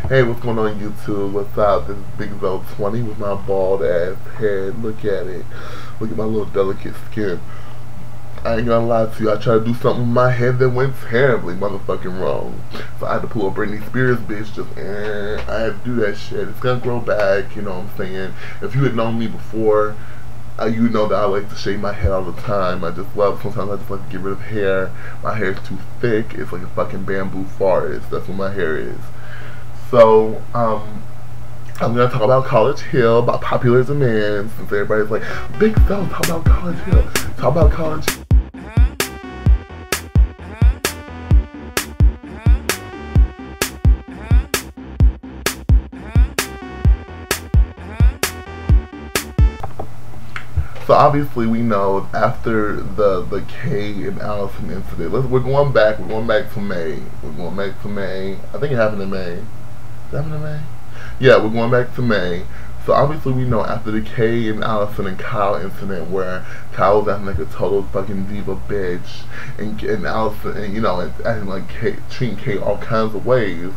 Hey, what's going on YouTube? What's up? This is Big Zo 20 with my bald ass head. Look at it. Look at my little delicate skin. I ain't gonna lie to you. I tried to do something with my head that went terribly motherfucking wrong. So I had to pull a Britney Spears bitch. I had to do that shit. It's gonna grow back, you know what I'm saying? If you had known me before, you know that I like to shave my head all the time. Sometimes I just like to get rid of hair. My hair is too thick. It's like a fucking bamboo forest. That's what my hair is. So, I'm going to talk about College Hill, about popular demand, since everybody's like, Big Zo, talk about College Hill. Talk about College Hill. So obviously we know after the Kay and Allison incident, we're going back to May. We're going back to May. I think it happened in May. Yeah, we're going back to May. So obviously we know after the Kay and Allison and Kyle incident where Kyle was acting like a total fucking diva bitch and Allison and acting like treating Kay all kinds of ways.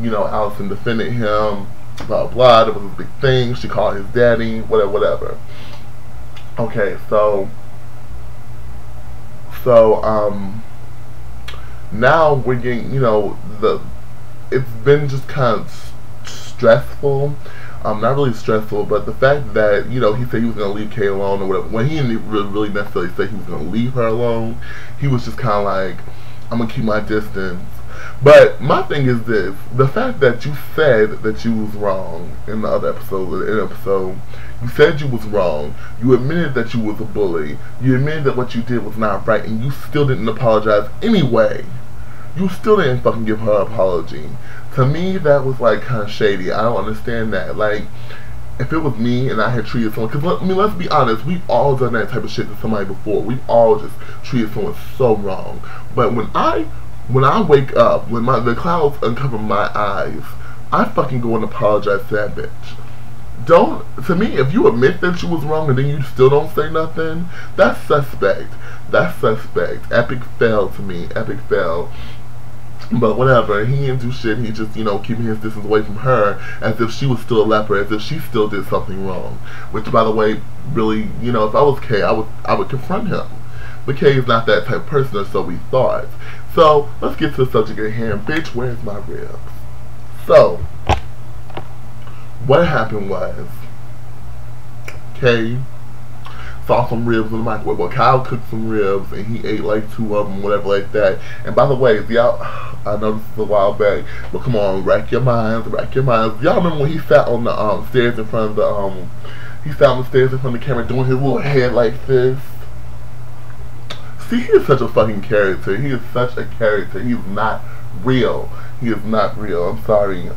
Allison defended him, blah blah, that was a big thing. She called his daddy, whatever. Okay, so now we're getting, it's been just kind of stressful. Not really stressful, but the fact that, he said he was going to leave Kay alone or whatever, when he didn't really necessarily say he was going to leave her alone, he was just kind of like, I'm going to keep my distance. But my thing is this, the fact that you said that you was wrong in the other episode, you said you was wrong, you admitted that you was a bully, you admitted that what you did was not right, and you still didn't apologize anyway. You still didn't fucking give her an apology. To me, that was like kind of shady. I don't understand that. Like, if it was me and I had treated someone, because let's be honest, we've all done that type of shit to somebody before. We've all just treated someone so wrong. But when I wake up, when the clouds uncover my eyes, I fucking go and apologize to that bitch. To me, if you admit that you was wrong and then you still don't say nothing, that's suspect. That's suspect. Epic fail to me. Epic fail. But whatever, he didn't do shit. He just, keeping his distance away from her as if she was still a leper, as if she still did something wrong. Which, by the way, really, if I was Kay, I would confront him. But Kay is not that type of person, or so we thought. So, let's get to the subject at hand. Bitch, where's my ribs? So, what happened was, Kay saw some ribs in the microwave. Well, Kyle cooked some ribs, and he ate like 2 of them, whatever like that. And by the way, y'all, I know this is a while back, but come on, rack your minds. Y'all remember when he sat on the stairs in front of the, he sat on the stairs in front of the camera doing his little head like this? See, he is such a fucking character. He is such a character. He is not real. He is not real. I'm sorry.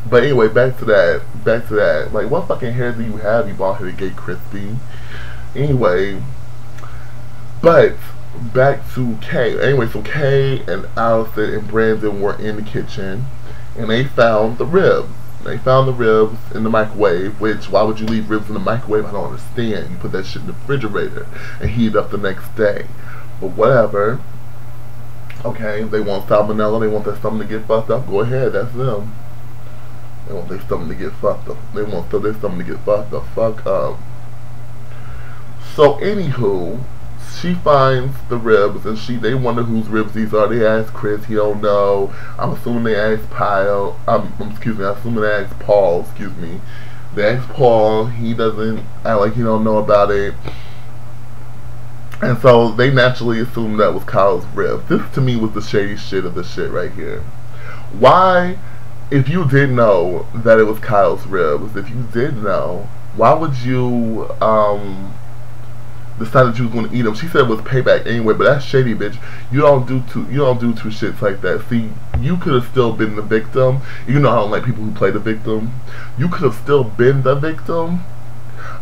But anyway, back to that. Like, what fucking hair do you have, you bald-headed gay crispy? Anyway, but back to Kay. Anyway, so Kay and Allison and Brandon were in the kitchen, and they found the ribs. They found the ribs in the microwave, which, why would you leave ribs in the microwave? I don't understand. You put that shit in the refrigerator and heat it up the next day. But whatever. Okay, they want salmonella, they want their stomach to get fucked up, go ahead, that's them. They want their stomach to get fucked up. They want their stomach to get fucked up. Fuck up. So anywho, she finds the ribs and they wonder whose ribs these are. They ask Chris, he don't know. I'm assuming they asked Paul, I'm assuming they asked Paul, They asked Paul, he doesn't act like he don't know about it. And so they naturally assumed that was Kyle's ribs. This to me was the shady shit of the shit right here. Why, if you did know that it was Kyle's ribs, if you did know, why would you decide that you was going to eat them? She said it was payback anyway, but that's shady, bitch. You don't do two shits like that. See, you could have still been the victim. You know I don't like people who play the victim. You could have still been the victim,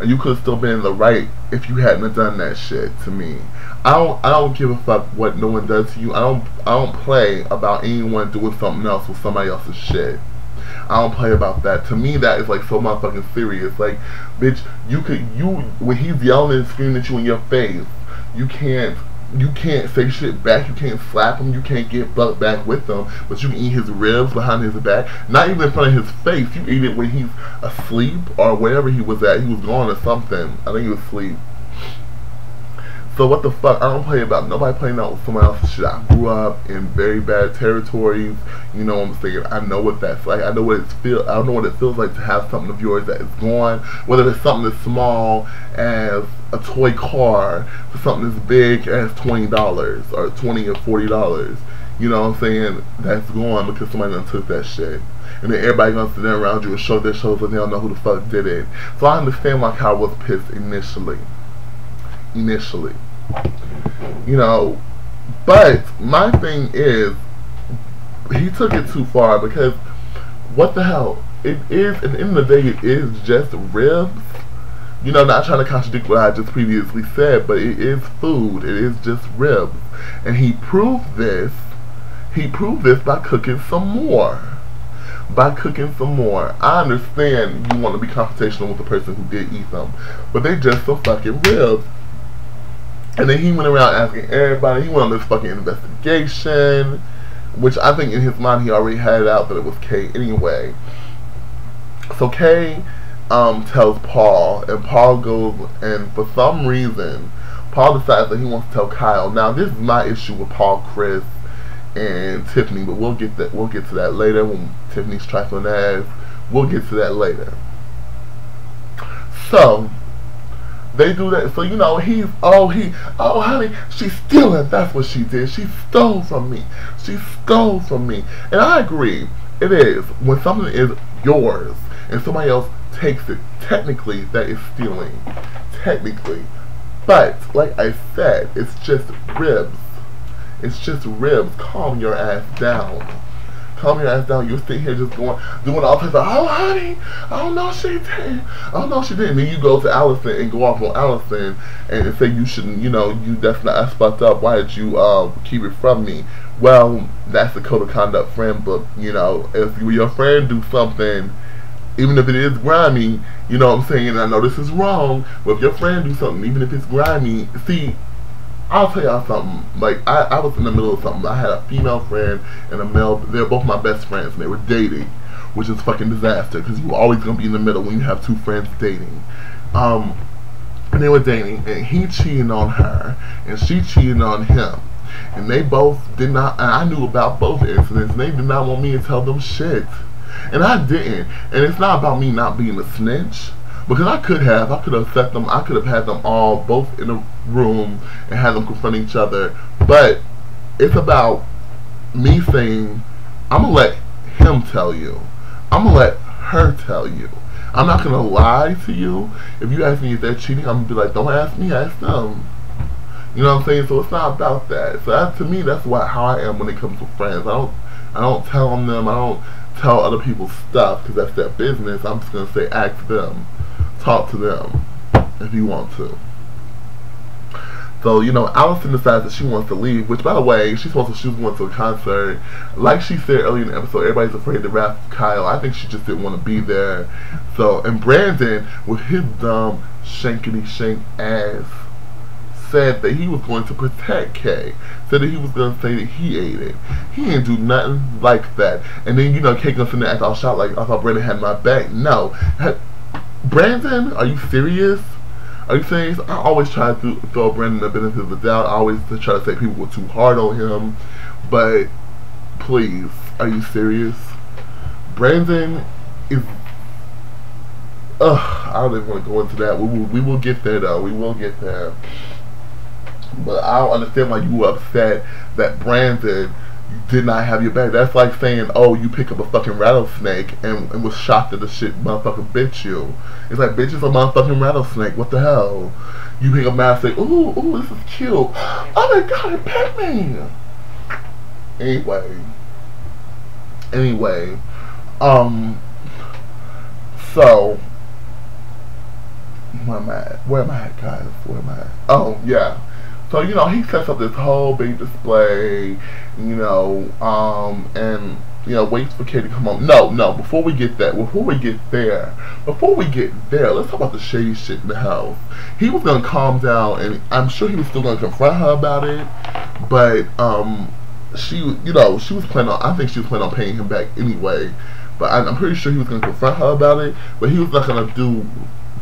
and you could have still been in the right if you hadn't done that shit to me. I don't give a fuck what no one does to you. I don't play about anyone doing something else with somebody else's shit. I don't play about that. To me, that is like so motherfucking serious. Like, bitch, when he's yelling and screaming at you in your face, you can't you can't say shit back, you can't slap him, you can't get butt back with him, but you can eat his ribs behind his back, not even in front of his face. You eat it when he's asleep or wherever he was at. He was gone or something. I think he was asleep. So what the fuck? I don't play about nobody playing out with someone else's shit. I grew up in very bad territories. You know what I'm saying? I know what that's like. I know what I know what it feels like to have something of yours that is gone. Whether it's something as small as a toy car to something as big as $20 or $20 or $40. You know what I'm saying? That's gone because somebody done took that shit. And then everybody gonna sit there around you and show their shoulders and they don't know who the fuck did it. So I understand like how I was pissed initially. You know, but my thing is he took it too far because what the hell? It is, at the end of the day, it is just ribs. You know, not trying to contradict what I just previously said, but it is food. It is just ribs. And he proved this by cooking some more. I understand you want to be confrontational with the person who did eat them, but they just some fucking ribs. And then he went around asking everybody. He went on this fucking investigation, which I think in his mind he already had it out that it was Kay anyway. So Kay tells Paul, and Paul goes, and for some reason, Paul decides that he wants to tell Kyle. Now this is my issue with Paul, Chris, and Tiffany, but we'll get to that later when Tiffany's trifling ass. We'll get to that later. So they do that. So you know oh honey, she's stealing. That's what she did. She stole from me. And I agree. It is when something is yours and somebody else takes it. Technically, that is stealing. Technically, but like I said, it's just ribs. Calm your ass down. You're sitting here just doing all types of, oh honey, oh no she didn't. And then you go to Allison and go off on Allison and say you shouldn't, that's fucked up. Why did you keep it from me? Well, that's the code of conduct friend book. If your friend do something, even if it is grimy, you know what I'm saying, and I know this is wrong, but if your friend do something, even if it's grimy, see, I'll tell y'all something. Like, I was in the middle of something. I had a female friend and a male. They're both my best friends, and they were dating, which is fucking disaster because you're always gonna be in the middle when you have two friends dating. And they were dating, and he cheated on her, and she cheated on him, and they both did not. And I knew about both incidents, and they did not want me to tell them shit, and I didn't. And it's not about me not being a snitch. Because I could have set them, I could have had them all both in a room and had them confront each other. But it's about me saying, I'm going to let him tell you. I'm going to let her tell you. I'm not going to lie to you. If you ask me if they're cheating, I'm going to be like, don't ask me, ask them. You know what I'm saying? So it's not about that. So that, to me, that's how I am when it comes to friends. I don't tell them, I don't tell other people's stuff because that's their business. I'm just going to say, ask them. Talk to them if you want to. So, Allison decides that she wants to leave, which, by the way, she was going to a concert. Like she said earlier in the episode, everybody's afraid to rap Kyle. I think she just didn't want to be there. So, and Brandon, with his dumb shankety-shank ass, said that he was going to protect Kay. Said that he was going to say that he ate it. He didn't do nothing like that. And then, Kay comes in there and act all shot like I thought Brandon had my back. No. Brandon, are you serious? Are you serious? I always try to throw Brandon the benefit of the doubt. I always try to say people were too hard on him. But, please, are you serious? Brandon is... I don't even want to go into that. We will get there, though. We will get there. But I don't understand why you were upset that Brandon did not have your back. That's like saying, oh, you pick up a fucking rattlesnake and was shocked that the shit motherfucker bit you. It's like, bitch, it's a motherfucking rattlesnake. What the hell? You pick up and say, ooh, this is cute. Oh my god, it bit me. Anyway. So, where am I at, guys? Oh, yeah. So, he sets up this whole big display, and you know, waits for Kay to come home. No, before we get there, let's talk about the shady shit in the house. He was gonna calm down, and I'm sure he was still gonna confront her about it, but she was planning on, I think she was planning on paying him back anyway, but I'm pretty sure he was gonna confront her about it, but he was not gonna do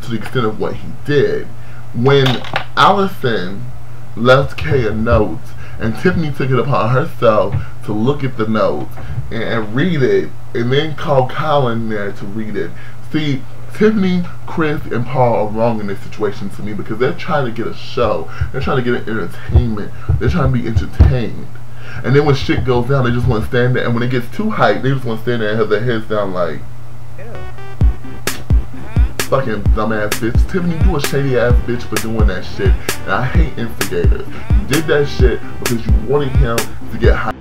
to the extent of what he did. When Allison left Kay a note, and Tiffany took it upon herself to look at the note and read it, and then call Colin there to read it. See, Tiffany, Chris, and Paul are wrong in this situation to me, because they're trying to get a show. They're trying to get an entertainment. They're trying to be entertained. And then when shit goes down, they just want to stand there. And when it gets too hyped, they just want to stand there and have their heads down like, fucking dumbass bitch. Tiffany, you a shady ass bitch for doing that shit. And I hate instigators. You did that shit because you wanted him to get hyped.